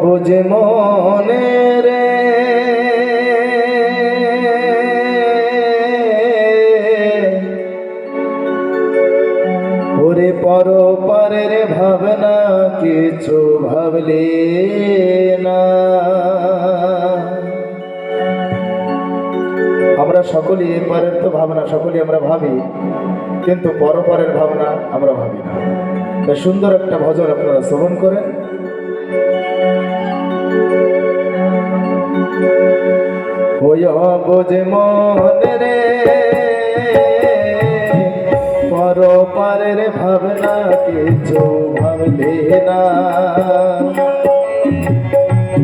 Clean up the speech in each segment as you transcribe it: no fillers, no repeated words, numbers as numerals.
বুঝে মনে রে ওরে পরপারের ভাবনা কিছু ভাবলে না। আমরা সকলেই এপারের তো ভাবনা সকলেই আমরা ভাবি, কিন্তু পরপারের ভাবনা আমরা ভাবি না। তাই সুন্দর একটা ভজন আপনারা শ্রবণ করেন। বুঝে মনে রে পরপারের ভাবনা কিছু ভাবলে না,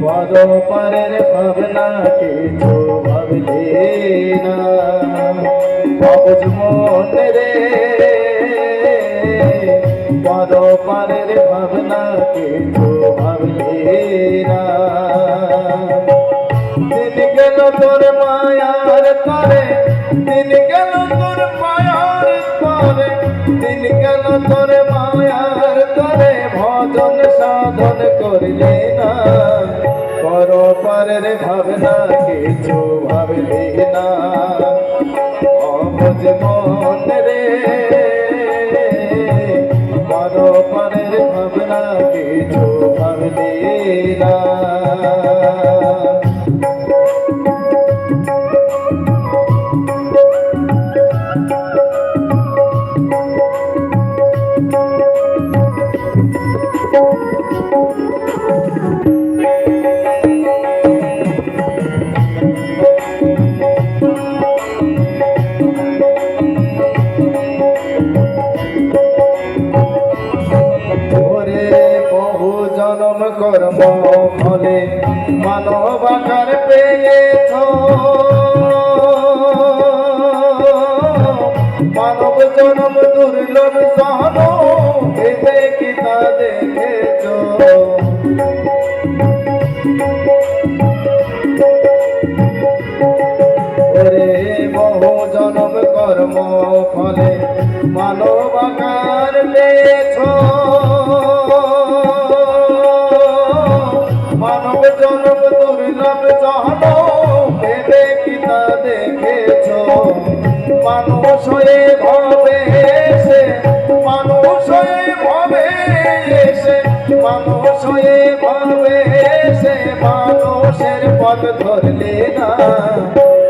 পরপারের ভাবনা কিছু ভাবলে না। বুঝ মনে রে পরপারের ভাবনা কিছু ভাবলে না। দিন গেল তোর মায়ার তরে, দিন গেল তোর মায়ার তরে, দিন গেল তোর মায়ার তরে, ভজন সাধন করলে না, পরপারের ভাবনা কিছু ভাবলে না। বুঝ মনে রে পরপারের ভাবনা কিছু ভাবলে না। কর্ম ফলে মানব আকার পেয়েছ, মানব জনম দুর্লভ সহন ভেবে কি তা দেখেছ। ওরে বহু জনম কর্ম ফলে মানব আকার পেয়েছ, মানব জনম দুর্লভ সহন ভেবে কি তা দেখেছ। মানুষ হয়ে ভবে এসে, মানুষ হয়ে ভবে এসে, মানুষ হয়ে ভবে এসে, মানুষের পথ ধরলে না,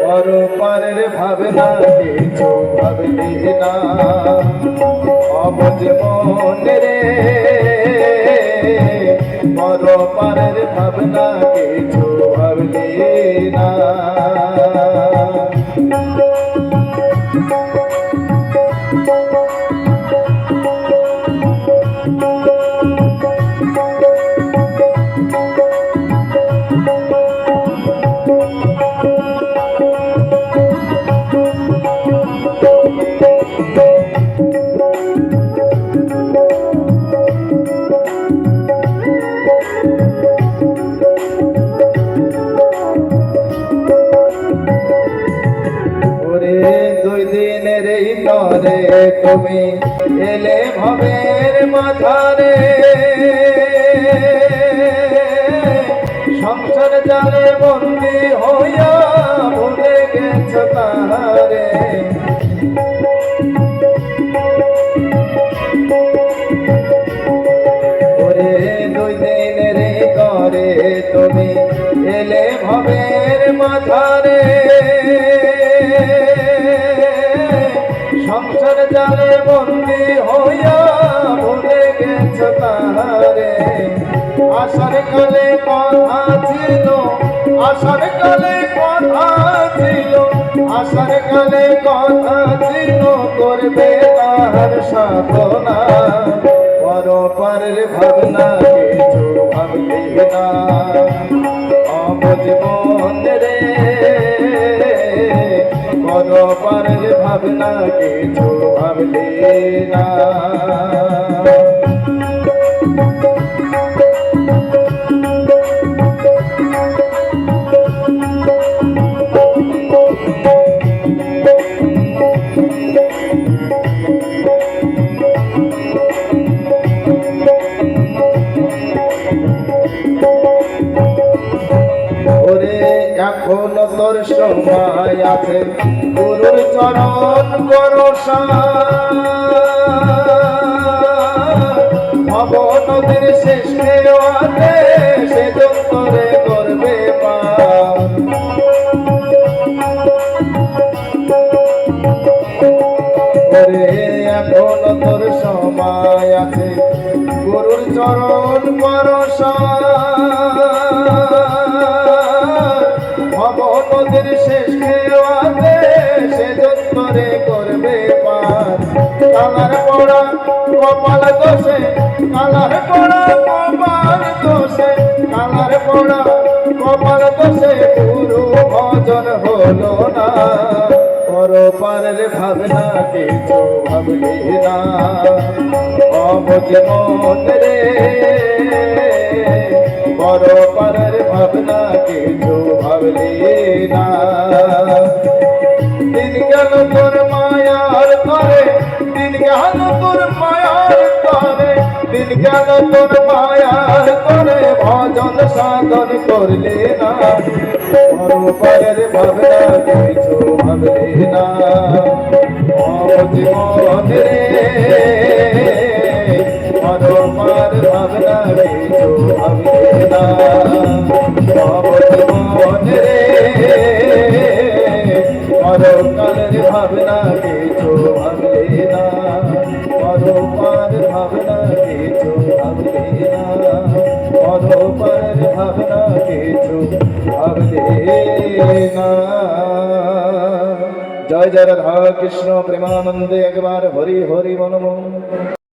পরপারের ভাবনা কিছু ভাবলে না। বুঝ মনে রে পরপারের ভাবনা কিছু ভাবলে না। দুই দিনের এই তরে তুমি এলে ভবের মাঝারে, সংসার জালে বন্দি হইয়া ভুলে গেছ তাহারে। ওরে দুই দিনের এই তরে তুমি এলে ভবের মাঝারে, সংসার জালে বন্দি হইয়া ভুলে গেছ তাহারে। আসার কালে কথা ছিল, আসার কালে কথা ছিল, আসার কালে কথা ছিল, করবে তাহার সাধনা, পরপারের ভাবনা কিছু ভাবলে না। বুঝ মনে রে পরপারের ভাবনা কিছু ভাবলে না। এখন তোর সময় আছে গুরুর চরণ ভরসা ভব নদীর শেষ খেওয়াতে সে যন্তরে করবে পার ওরে এখন তোর সময় আছে গুরুর চরণ ভরসা ভব নদীর শেষ খেওয়াতে সে যন্তরে করবে পার কালার পড়া কপাল দোষে কালার পড়া কপাল দোষে কালার পড়া কপাল দোষে গুরু ভজন হলো না পরপারের ভাবনা কিছু ভাবলি না অবুঝ মন রে পরপারের ভাবনা কিছু ভাবলি না দিন গেল তোর মায়ার তরে দিন গেল তোর মায়ার তরে দিন গেল তোর মায়ার তরে ভজন সাধন করলে না পরপারের ভাবনা কিছু ভাবলি না অবুঝ মন রে পরপার ভাবনা কিছু ভাবলি না অবুঝ মন রে পরকালের ভাবনা কিছু ভাবলি না পরপার ভাবনা কিছু ভাবলি না পরপার ভাবনা কিছু ভাবলি না। জয় জয় রাধা কৃষ্ণ প্রেমানন্দে একবার হরি হরি মনম।